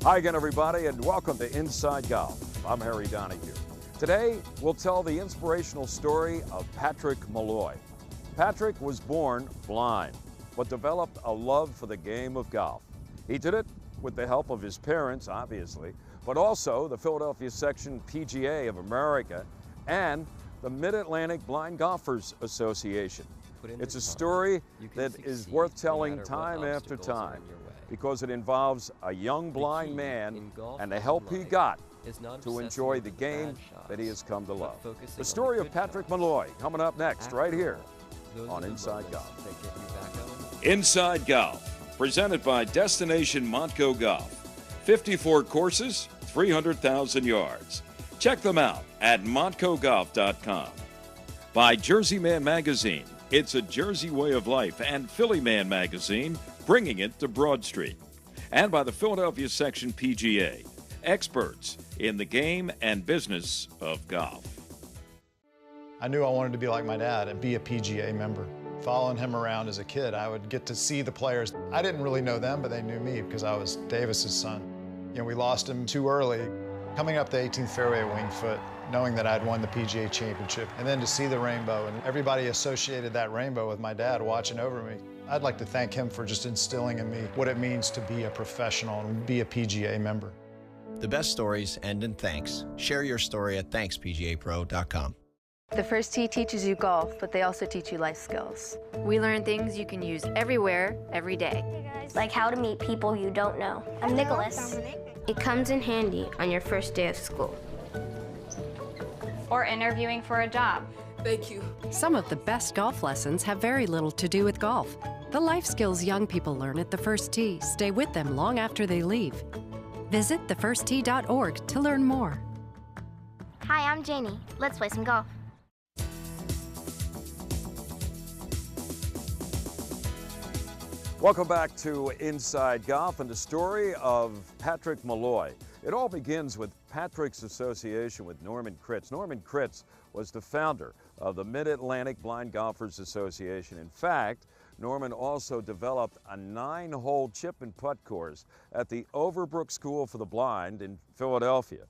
Hi again, everybody, and welcome to Inside Golf. I'm Harry Donahue. Today, we'll tell the inspirational story of Patrick Molloy. Patrick was born blind, but developed a love for the game of golf. He did it with the help of his parents, obviously, but also the Philadelphia Section PGA of America and the Mid-Atlantic Blind Golfers Association. It's a story that is worth telling time after time because it involves a young blind man and the help he got to enjoy the game that he has come to love. The story of Patrick Molloy coming up next right here on Inside Golf. Inside Golf, presented by Destination Montco Golf. 54 courses, 300,000 yards. Check them out at montcogolf.com. By Jersey Man Magazine, it's a Jersey way of life, and Philly Man Magazine, bringing it to Broad Street. And by the Philadelphia Section PGA, experts in the game and business of golf. I knew I wanted to be like my dad and be a PGA member. Following him around as a kid, I would get to see the players. I didn't really know them, but they knew me because I was Davis's son. You know, we lost him too early. Coming up the 18th fairway at Winged Foot, knowing that I'd won the PGA Championship, and then to see the rainbow, and everybody associated that rainbow with my dad watching over me. I'd like to thank him for just instilling in me what it means to be a professional and be a PGA member. The best stories end in thanks. Share your story at ThanksPGAPro.com. The First Tee teaches you golf, but they also teach you life skills. We learn things you can use everywhere, every day. Hey guys. Like how to meet people you don't know. I'm Nicholas. It comes in handy on your first day of school. Or interviewing for a job. Thank you. Some of the best golf lessons have very little to do with golf. The life skills young people learn at the First Tee stay with them long after they leave. Visit thefirsttee.org to learn more. Hi, I'm Janie. Let's play some golf. Welcome back to Inside Golf and the story of Patrick Molloy. It all begins with Patrick's association with Norman Kritz. Norman Kritz was the founder of the Mid-Atlantic Blind Golfers Association. In fact, Norman also developed a 9-hole chip and putt course at the Overbrook School for the Blind in Philadelphia.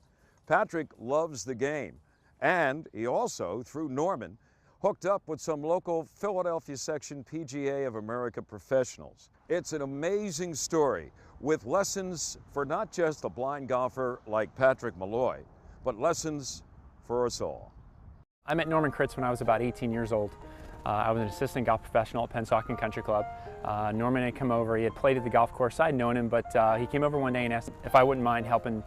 Patrick loves the game, and he also, through Norman, hooked up with some local Philadelphia Section PGA of America professionals. It's an amazing story with lessons for not just a blind golfer like Patrick Molloy, but lessons for us all. I met Norman Kritz when I was about 18 years old. I was an assistant golf professional at Pennsauken Country Club. Norman had come over, he had played at the golf course. I'd known him, but he came over one day and asked if I wouldn't mind helping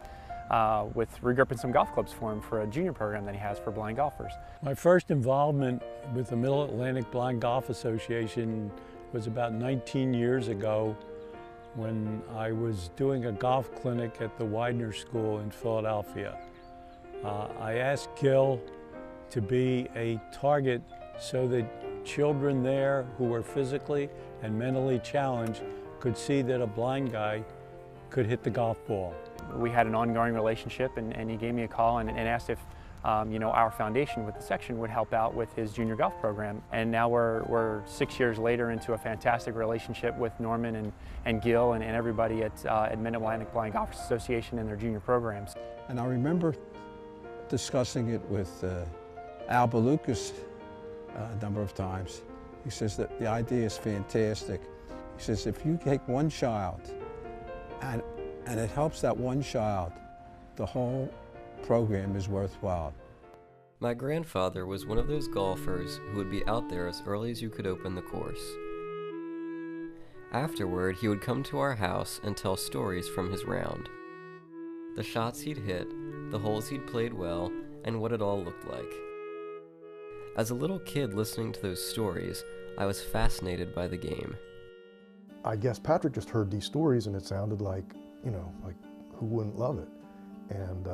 with regripping some golf clubs for him for a junior program that he has for blind golfers. My first involvement with the Mid-Atlantic Blind Golf Association was about 19 years ago when I was doing a golf clinic at the Widener School in Philadelphia. I asked Gil to be a target so that children there who were physically and mentally challenged could see that a blind guy could hit the golf ball. We had an ongoing relationship, and he gave me a call and asked if our foundation with the section would help out with his junior golf program. And now we're 6 years later into a fantastic relationship with Norman and Gil and everybody at Mid-Atlantic Blind Golfers Association and their junior programs. And I remember discussing it with Al Balukas a number of times. He says that the idea is fantastic. He says if you take one child and it helps that one child, the whole program is worthwhile. My grandfather was one of those golfers who would be out there as early as you could open the course. Afterward, he would come to our house and tell stories from his round. The shots he'd hit, the holes he'd played well, and what it all looked like. As a little kid listening to those stories, I was fascinated by the game. I guess Patrick just heard these stories and it sounded like, like who wouldn't love it? And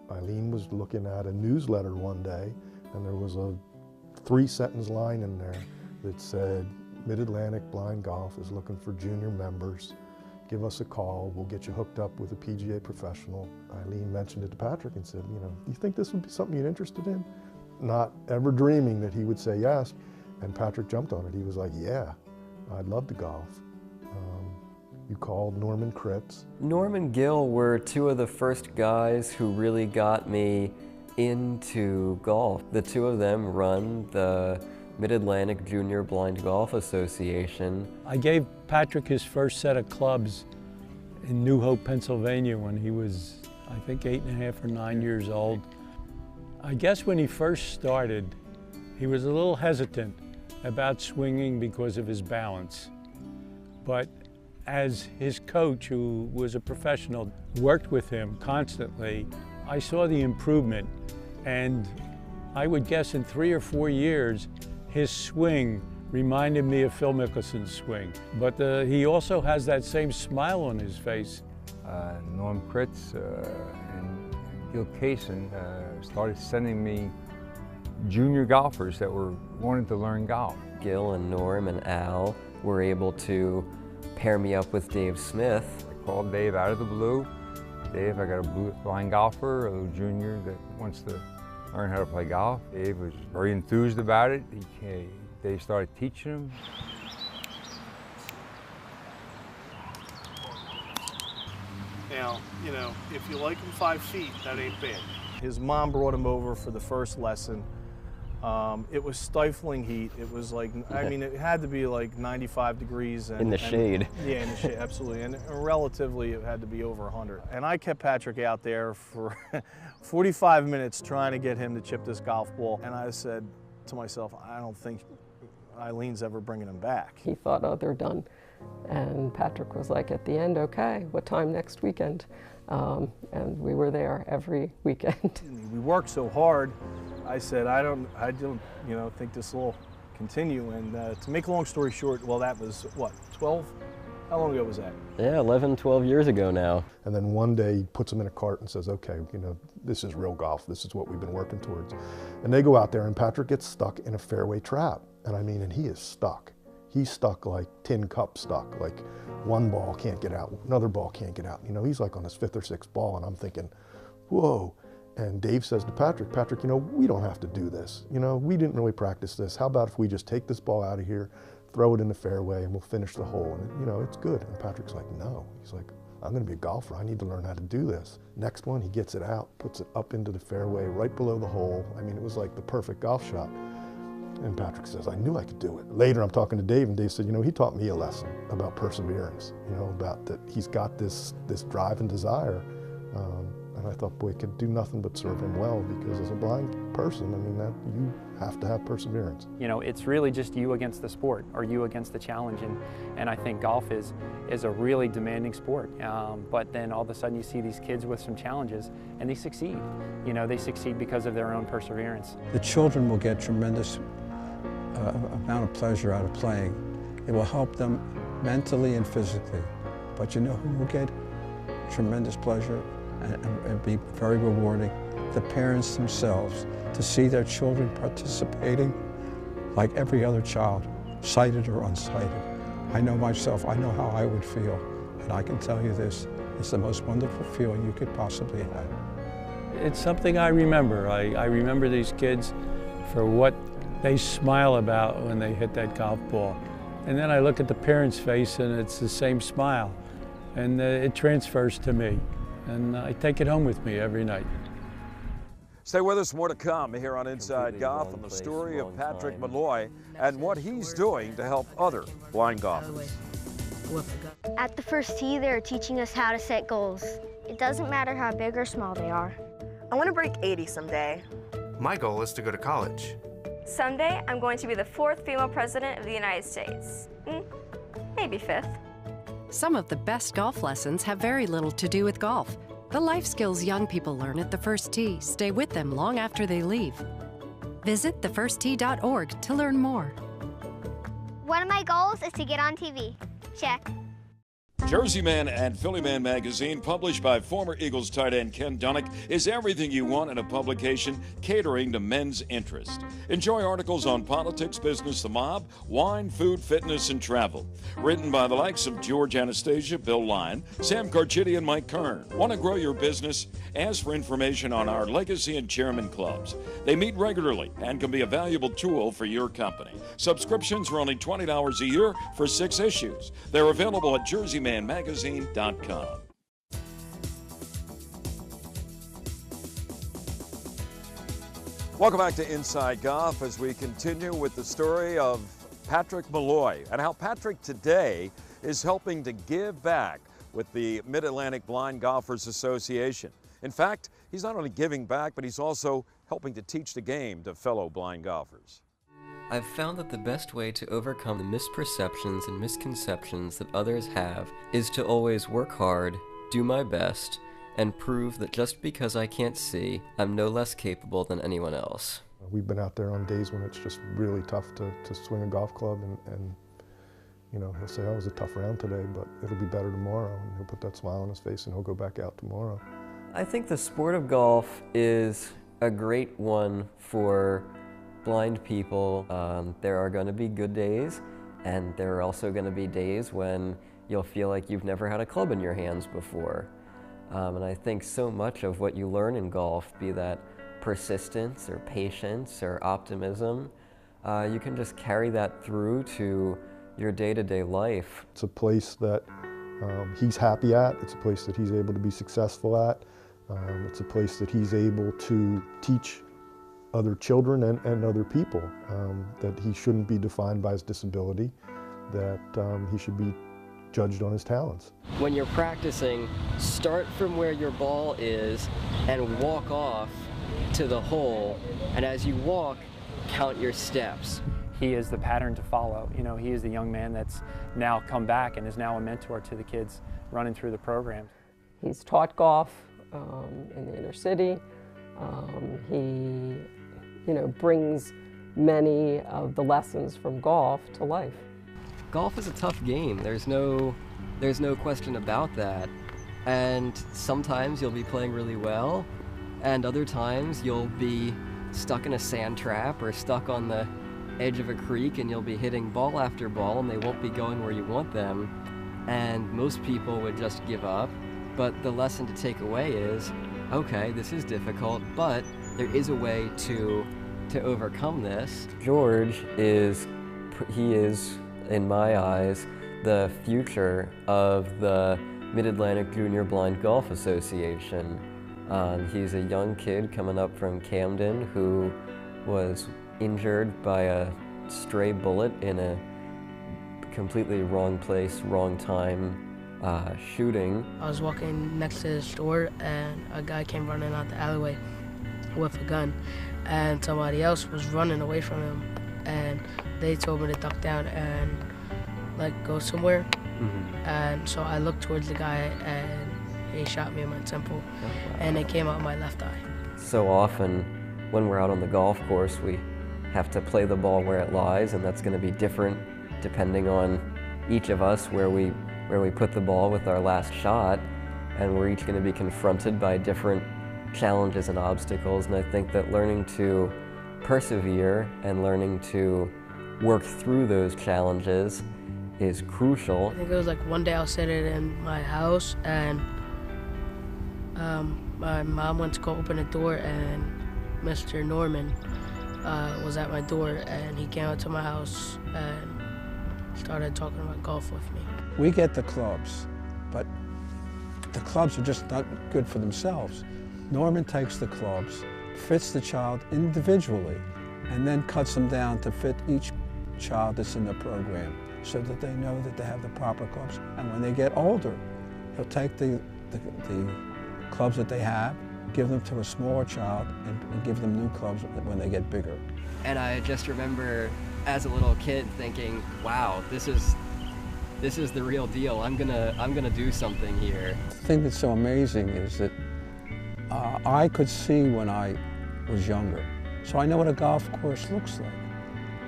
Eileen was looking at a newsletter one day and there was a 3-sentence line in there that said, Mid-Atlantic Blind Golf is looking for junior members. Give us a call, we'll get you hooked up with a PGA professional. Eileen mentioned it to Patrick and said, do you think this would be something you're interested in? Not ever dreaming that he would say yes. And Patrick jumped on it. He was like, yeah, I'd love to golf. You called Norman Kritz. Norm and Gil were two of the first guys who really got me into golf. The two of them run the Mid-Atlantic Junior Blind Golf Association. I gave Patrick his first set of clubs in New Hope, Pennsylvania when he was, I think, 8.5 or 9 years old. I guess when he first started, he was a little hesitant about swinging because of his balance. But as his coach, who was a professional, worked with him constantly, I saw the improvement. And I would guess in 3 or 4 years, his swing reminded me of Phil Mickelson's swing. But he also has that same smile on his face. Norm Kritz and Gil Kaysen started sending me junior golfers that were wanting to learn golf. Gil and Norm and Al were able to pair me up with Dave Smith. I called Dave out of the blue. Dave, I got a blind golfer, a little junior that wants to learn how to play golf. Dave was very enthused about it. Dave started teaching him. Now, you know, if you like him 5 feet, that ain't bad. His mom brought him over for the first lesson. It was stifling heat. It was like, I mean, it had to be like 95 degrees. In the shade. Yeah, in the shade, absolutely. And relatively, it had to be over 100. And I kept Patrick out there for 45 minutes trying to get him to chip this golf ball. And I said to myself, I don't think Eileen's ever bringing him back. He thought, oh, they're done. And Patrick was like, at the end, okay, what time next weekend? And we were there every weekend. We worked so hard. I said, I don't, you know, think this will continue. And to make a long story short, well, that was what, 12? How long ago was that? Yeah, 11, 12 years ago now. And then one day he puts them in a cart and says, okay, you know, this is real golf. This is what we've been working towards. And they go out there and Patrick gets stuck in a fairway trap. And I mean, and he is stuck. He's stuck like tin cup stuck, like one ball can't get out, another ball can't get out. You know, he's like on his 5th or 6th ball and I'm thinking, whoa. And Dave says to Patrick, you know, we don't have to do this. You know, we didn't really practice this. How about if we just take this ball out of here, throw it in the fairway and we'll finish the hole and, you know, it's good. And Patrick's like, no. He's like, I'm gonna be a golfer. I need to learn how to do this. Next one, he gets it out, puts it up into the fairway, right below the hole. I mean, it was like the perfect golf shot. And Patrick says, I knew I could do it. Later, I'm talking to Dave, and Dave said, you know, he taught me a lesson about perseverance, you know, about that he's got this drive and desire. And I thought, boy, it could do nothing but serve him well, because as a blind person, I mean, that you have to have perseverance. You know, it's really just you against the sport, or you against the challenge, and I think golf is a really demanding sport. But then all of a sudden you see these kids with some challenges, and they succeed. You know, they succeed because of their own perseverance. The children will get tremendous amount of pleasure out of playing. It will help them mentally and physically. But you know who will get tremendous pleasure and be very rewarding? The parents themselves, to see their children participating like every other child, sighted or unsighted. I know myself, I know how I would feel, and I can tell you this, it's the most wonderful feeling you could possibly have. It's something I remember. I remember these kids for what they smile about when they hit that golf ball. And then I look at the parents' face and it's the same smile. And it transfers to me. And I take it home with me every night. Stay with us, more to come here on Inside Golf on the story of Patrick Molloy and what he's doing to help other blind golfers. At the first tee, they're teaching us how to set goals. It doesn't matter how big or small they are. I want to break 80 someday. My goal is to go to college. Someday, I'm going to be the 4th female president of the United States. Maybe 5th. Some of the best golf lessons have very little to do with golf. The life skills young people learn at the first tee stay with them long after they leave. Visit thefirsttee.org to learn more. One of my goals is to get on TV. Check. Jersey Man and Philly Man magazine, published by former Eagles tight end Ken Dunek, is everything you want in a publication catering to men's interest. Enjoy articles on politics, business, the mob, wine, food, fitness, and travel. Written by the likes of George Anastasia, Bill Lyon, Sam Carchidi, and Mike Kern. Want to grow your business? Ask for information on our Legacy and Chairman Clubs. They meet regularly and can be a valuable tool for your company. Subscriptions are only $20 a year for 6 issues. They're available at Jersey Man golffanmagazine.com. Welcome back to Inside Golf as we continue with the story of Patrick Molloy and how Patrick today is helping to give back with the Mid-Atlantic Blind Golfers Association. In fact, he's not only giving back, but he's also helping to teach the game to fellow blind golfers. I've found that the best way to overcome the misperceptions and misconceptions that others have is to always work hard, do my best, and prove that just because I can't see, I'm no less capable than anyone else. We've been out there on days when it's just really tough to swing a golf club, and you know, he'll say, oh, it was a tough round today, but it'll be better tomorrow, and he'll put that smile on his face and he'll go back out tomorrow. I think the sport of golf is a great one for blind people. There are going to be good days, and there are also going to be days when you'll feel like you've never had a club in your hands before. And I think so much of what you learn in golf, be that persistence or patience or optimism, you can just carry that through to your day-to-day life. It's a place that he's happy at. It's a place that he's able to be successful at. It's a place that he's able to teach other children and other people that he shouldn't be defined by his disability, that he should be judged on his talents. When you're practicing, start from where your ball is and walk off to the hole, and as you walk, count your steps. He is the pattern to follow. You know, he is the young man that's now come back and is now a mentor to the kids running through the program. He's taught golf in the inner city. He, brings many of the lessons from golf to life. Golf is a tough game. There's no question about that. And sometimes you'll be playing really well, and other times you'll be stuck in a sand trap or stuck on the edge of a creek, and you'll be hitting ball after ball and they won't be going where you want them. And most people would just give up. But the lesson to take away is, okay, this is difficult, but there is a way to overcome this. George is, in my eyes, the future of the Mid-Atlantic Junior Blind Golf Association. He's a young kid coming up from Camden who was injured by a stray bullet in a completely wrong place, wrong time shooting. I was walking next to the store and a guy came running out the alleyway with a gun, and somebody else was running away from him, and they told me to duck down and go somewhere. And so I looked towards the guy and he shot me in my temple. Oh, wow. And it came out my left eye. So often when we're out on the golf course, we have to play the ball where it lies, and that's going to be different depending on each of us where we put the ball with our last shot, and we're each going to be confronted by different challenges and obstacles. And I think that learning to persevere and learning to work through those challenges is crucial. I think it was one day I was sitting in my house, and my mom went to go open the door, and Mr. Norman was at my door, and he came out to my house and started talking about golf with me. We get the clubs, but the clubs are just not good for themselves. Norman takes the clubs, fits the child individually, and then cuts them down to fit each child that's in the program, so that they know that they have the proper clubs. And when they get older, he'll take the clubs that they have, give them to a smaller child, and give them new clubs when they get bigger. And I just remember as a little kid thinking, wow, this is the real deal. I'm gonna do something here. The thing that's so amazing is that I could see when I was younger, so I know what a golf course looks like.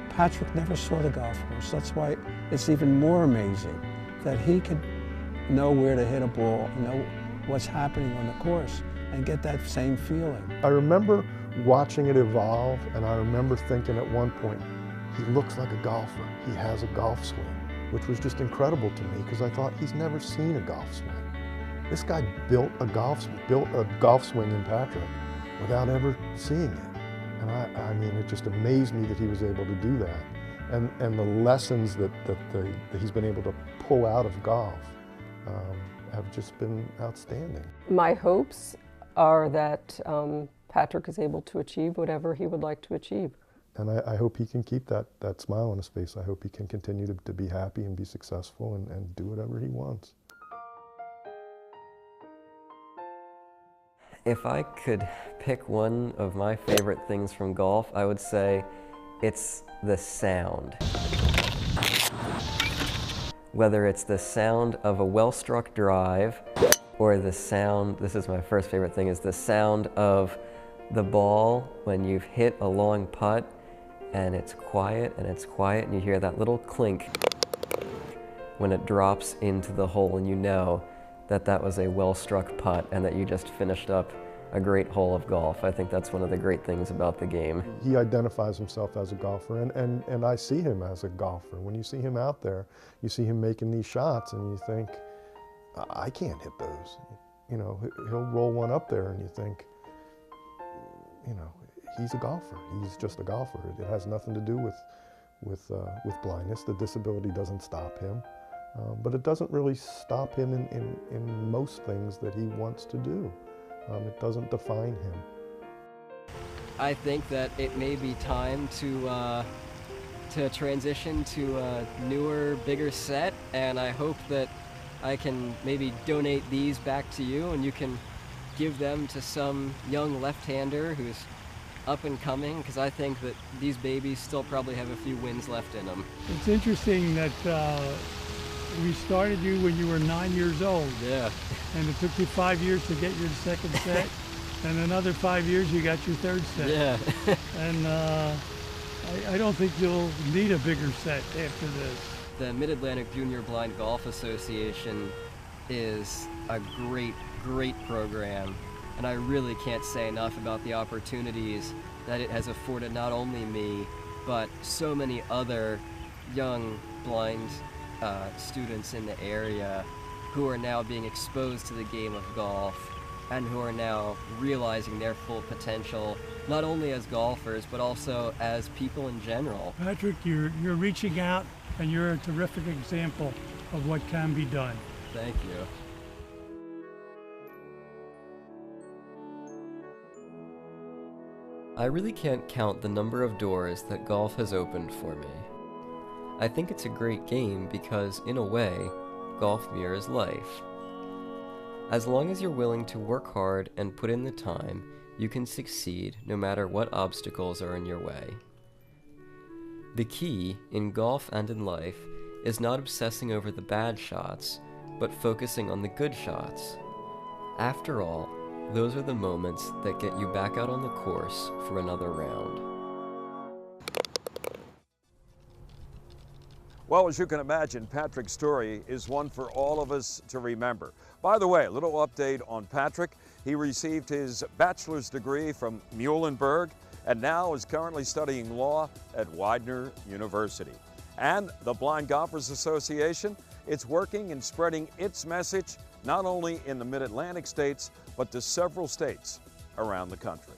Patrick never saw the golf course. That's why it's even more amazing that he could know where to hit a ball, know what's happening on the course, and get that same feeling. I remember watching it evolve, and I remember thinking at one point, he looks like a golfer. He has a golf swing, which was just incredible to me because I thought he's never seen a golf swing. This guy built a golf swing in Patrick without ever seeing it. And I mean, it just amazed me that he was able to do that. And the lessons that he's been able to pull out of golf have just been outstanding. My hopes are that Patrick is able to achieve whatever he would like to achieve. And I hope he can keep that smile on his face. I hope he can continue to be happy and be successful and do whatever he wants. If I could pick one of my favorite things from golf, I would say it's the sound. Whether it's the sound of a well-struck drive or the sound, this is my first favorite thing, is the sound of the ball when you've hit a long putt and it's quiet and you hear that little clink when it drops into the hole and you know that that was a well-struck putt and that you just finished up a great hole of golf. I think that's one of the great things about the game. He identifies himself as a golfer, and I see him as a golfer. When you see him out there, you see him making these shots and you think, I can't hit those. You know, he'll roll one up there and you think, you know, he's a golfer. He's just a golfer. It has nothing to do with blindness. The disability doesn't stop him. But it doesn't really stop him in most things that he wants to do. It doesn't define him. I think that it may be time to transition to a newer, bigger set, and I hope that I can maybe donate these back to you and you can give them to some young left-hander who's up and coming, because I think that these babies still probably have a few wins left in them. It's interesting that we started you when you were 9 years old. Yeah. And it took you 5 years to get your second set, and another 5 years you got your third set. Yeah. And I don't think you'll need a bigger set after this. The Mid-Atlantic Junior Blind Golf Association is a great, great program, and I really can't say enough about the opportunities that it has afforded not only me, but so many other young blind students in the area who are now being exposed to the game of golf and who are now realizing their full potential, not only as golfers, but also as people in general. Patrick, you're reaching out and you're a terrific example of what can be done. Thank you. I really can't count the number of doors that golf has opened for me. I think it's a great game because, in a way, golf mirrors life. As long as you're willing to work hard and put in the time, you can succeed no matter what obstacles are in your way. The key, in golf and in life, is not obsessing over the bad shots, but focusing on the good shots. After all, those are the moments that get you back out on the course for another round. Well, as you can imagine, Patrick's story is one for all of us to remember. By the way, a little update on Patrick. He received his bachelor's degree from Muhlenberg and now is currently studying law at Widener University. And the Blind Golfers Association, it's working and spreading its message not only in the Mid-Atlantic states, but to several states around the country.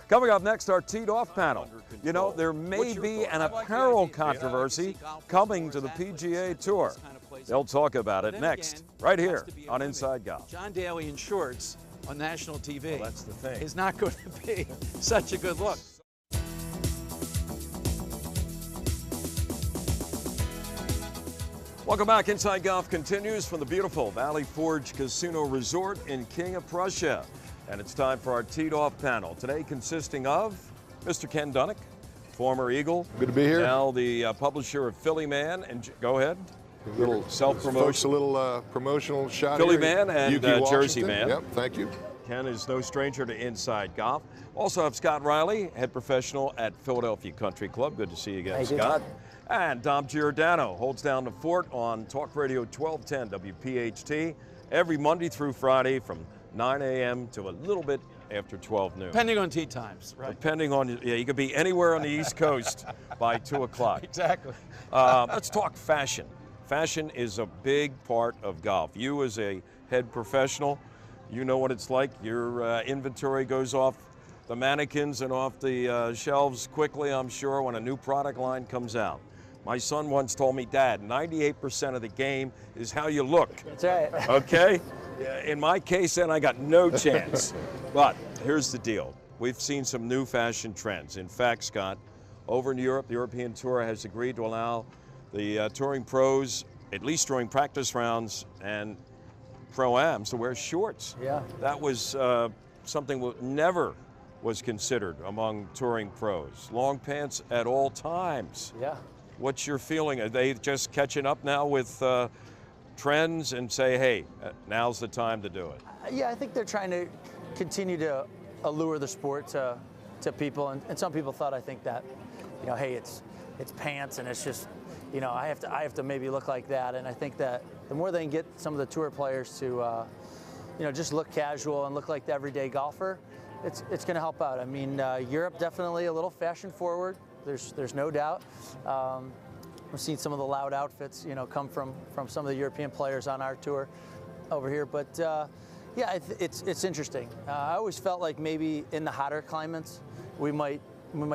Coming up next, our Teed Off panel. You know, there may be an apparel controversy coming to the PGA Tour. They'll talk about it next, right here on Inside Golf. John Daly in shorts on national TV. Well, that's the thing. Is not going to be such a good look. Welcome back. Inside Golf continues from the beautiful Valley Forge Casino Resort in King of Prussia. And it's time for our Teed Off panel. Today consisting of Mr. Ken Dunnick, former Eagle. Good to be here. Now the publisher of Philly Man. And go ahead. A little self-promotion. Folks, a little promotional shot Philly here. Man and Jersey Man. Yep, thank you. Ken is no stranger to Inside Golf. Also have Scott Riley, head professional at Philadelphia Country Club. Good to see you again, Scott. And Dom Giordano holds down the fort on Talk Radio 1210 WPHT every Monday through Friday from 9 a.m. to a little bit after 12 noon. Depending on tee times, right? Depending on, yeah, you could be anywhere on the East Coast by 2 o'clock. Exactly. Let's talk fashion. Fashion is a big part of golf. You as a head professional, you know what it's like. Your inventory goes off the mannequins and off the shelves quickly, I'm sure, when a new product line comes out. My son once told me, Dad, 98% of the game is how you look. That's right. Okay? In my case, then, I got no chance. But here's the deal. We've seen some new fashion trends. In fact, Scott, over in Europe, the European Tour has agreed to allow the touring pros, at least during practice rounds and pro-ams, to wear shorts. Yeah. That was something that never was considered among touring pros. Long pants at all times. Yeah. What's your feeling? Are they just catching up now with trends and say, hey, now's the time to do it? Yeah, I think they're trying to continue to allure the sport to people, and some people thought, I think, that, you know, hey, it's pants and it's just, you know, I have to maybe look like that. And I think that the more they can get some of the tour players to, you know, just look casual and look like the everyday golfer, it's going to help out. I mean, Europe definitely a little fashion forward. There's no doubt. We've seen some of the loud outfits, you know, come from some of the European players on our tour over here. But yeah, it's interesting. I always felt like maybe in the hotter climates, we might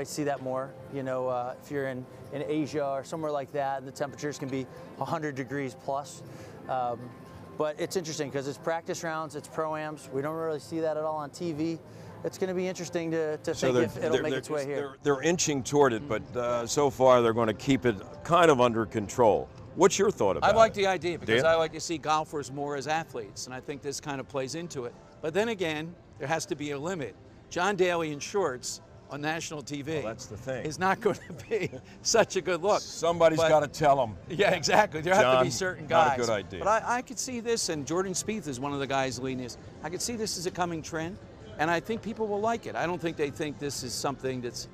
see that more. You know, if you're in Asia or somewhere like that, and the temperatures can be 100 degrees plus. But it's interesting because it's practice rounds, it's pro-ams. We don't really see that at all on TV. It's going to be interesting to think if it'll make its way here. They're inching toward it, but so far they're going to keep it kind of under control. What's your thought about it? I like the idea because I like to see golfers more as athletes, and I think this kind of plays into it. But then again, there has to be a limit. John Daly in shorts on national TV that's the thing. is not going to be such a good look. Somebody's got to tell them. Yeah, exactly. There have to be certain guys. Not a good idea. But I could see this, and Jordan Spieth is one of the guys leading this. I could see this as a coming trend, and I think people will like it. I don't think they think this is something that's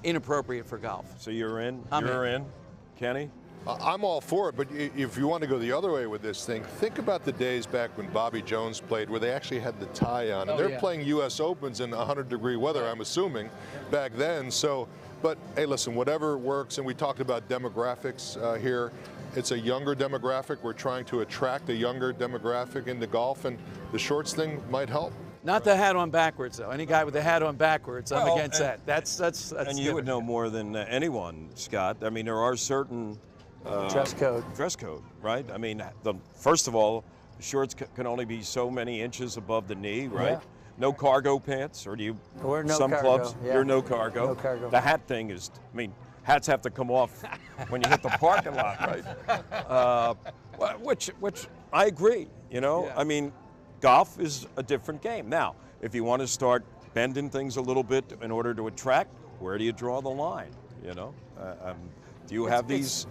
inappropriate for golf. So you're in? You're in. Kenny? I'm all for it, but if you want to go the other way with this thing, think about the days back when Bobby Jones played where they actually had the tie on. And they're playing U.S. Opens in 100-degree weather, I'm assuming, back then. So, but hey, listen, whatever works, and we talked about demographics here. It's a younger demographic. We're trying to attract a younger demographic into golf, and the shorts thing might help. Not the hat on backwards, though. Any guy with the hat on backwards, I'm against that. That's and you would know more than anyone, Scott. I mean, there are certain dress code. Dress code, right? I mean, first of all, shorts can only be so many inches above the knee, right? Yeah. No cargo pants, or do you? We're no some cargo, clubs, yeah. you're no cargo. No cargo. The hat thing is, I mean, hats have to come off when you hit the parking lot, right? Which I agree. You know, I mean, golf is a different game. Now, if you want to start bending things a little bit in order to attract, where do you draw the line? You know. Do you have these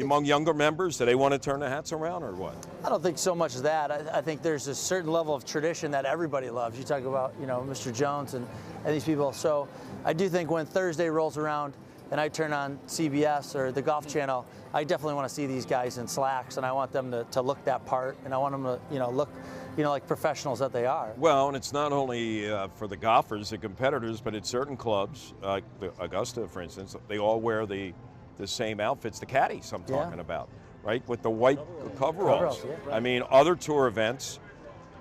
among younger members? Do they want to turn the hats around or what? I don't think so much of that. I think there's a certain level of tradition that everybody loves. You talk about, you know, Mr. Jones and these people. So I do think when Thursday rolls around and I turn on CBS or the Golf Channel, I definitely want to see these guys in slacks, and I want them to look that part, and I want them to, you know, look, you know, like professionals that they are. Well, and it's not only for the golfers, the competitors, but at certain clubs, like Augusta, for instance, they all wear the same outfits, the caddies I'm talking about, right? With the white coveralls. Yeah, right. I mean, other tour events,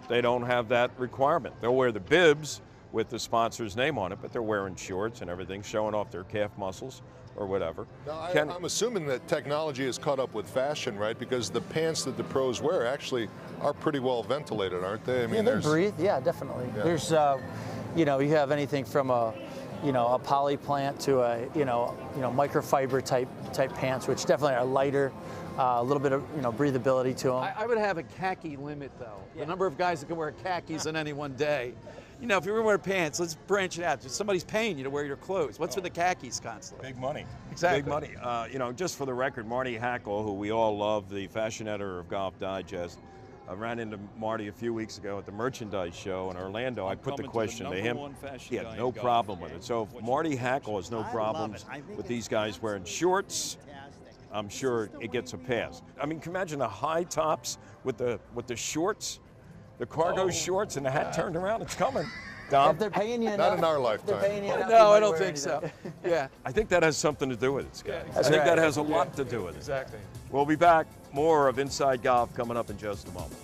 they don't have that requirement. They'll wear the bibs with the sponsor's name on it, but they're wearing shorts and everything, showing off their calf muscles or whatever. Now, I'm assuming that technology has caught up with fashion, right? Because the pants that the pros wear actually are pretty well ventilated, aren't they? I mean, they breathe. Yeah, definitely. Yeah. There's, you know, you have anything from a poly plant to a, microfiber type pants, which definitely are lighter, a little bit of, breathability to them. I would have a khaki limit, though. The number of guys that can wear khakis on any one day. You know, if you're going to wear pants, let's branch it out. Just somebody's paying you to wear your clothes. What's with the khakis constantly? Big money. Exactly. Big money. You know, just for the record, Marty Hackle, who we all love, the fashion editor of Golf Digest, I ran into Marty a few weeks ago at the merchandise show in Orlando. I put the question to him. He had no problem with it. So if Marty Hackle has no problems with these guys wearing shorts, I'm sure it gets a pass. I mean, can you imagine the high tops with the shorts, the cargo shorts, and the hat turned around? It's coming. Dom? If they're paying you Not in our lifetime. No, I don't think so. Yeah. I think that has something to do with it, Scott. Yeah, I think that has a lot to do with it. Exactly. We'll be back. More of Inside Golf coming up in just a moment.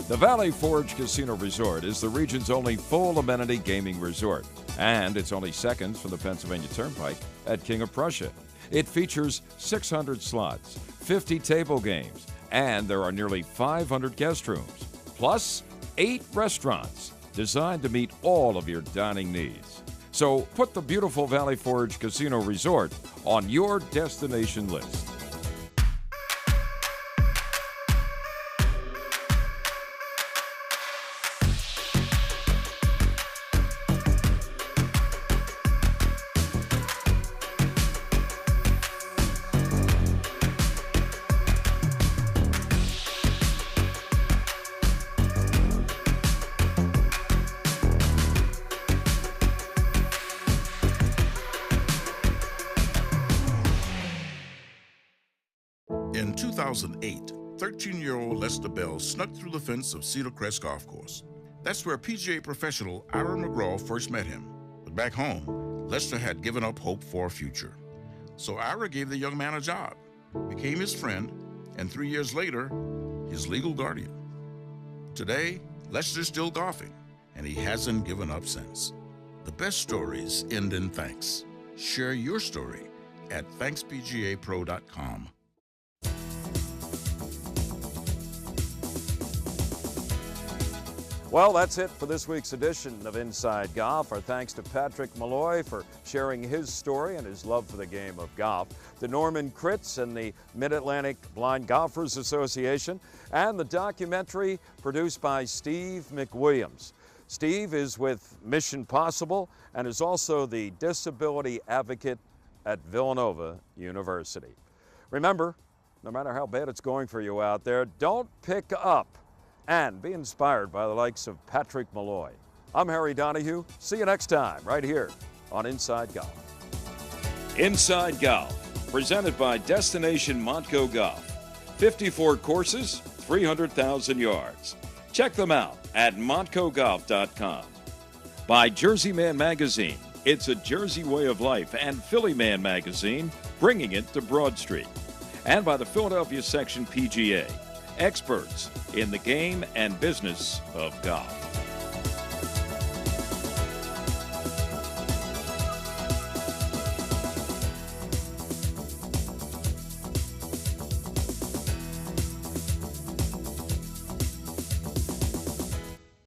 The Valley Forge Casino Resort is the region's only full amenity gaming resort, and it's only seconds from the Pennsylvania Turnpike at King of Prussia. It features 600 slots, 50 table games, and there are nearly 500 guest rooms, plus 8 restaurants designed to meet all of your dining needs. So put the beautiful Valley Forge Casino Resort on your destination list. In 2008, 13-year-old Lester Bell snuck through the fence of Cedar Crest Golf Course. That's where PGA professional Ira McGraw first met him. But back home, Lester had given up hope for a future. So Ira gave the young man a job, became his friend, and 3 years later, his legal guardian. Today, Lester's still golfing, and he hasn't given up since. The best stories end in thanks. Share your story at ThanksPGAPro.com. Well, that's it for this week's edition of Inside Golf. Our thanks to Patrick Molloy for sharing his story and his love for the game of golf, to Norman Kritz and the Mid-Atlantic Blind Golfers Association, and the documentary produced by Steve McWilliams. Steve is with Mission Possible and is also the disability advocate at Villanova University. Remember, no matter how bad it's going for you out there, don't pick up and be inspired by the likes of Patrick Molloy. I'm Harry Donahue. See you next time right here on Inside Golf. Inside Golf, presented by Destination Montco Golf. 54 courses, 300,000 yards. Check them out at montcogolf.com. By Jersey Man Magazine, it's a Jersey way of life, and Philly Man Magazine, bringing it to Broad Street. And by the Philadelphia Section PGA, experts in the game and business of golf.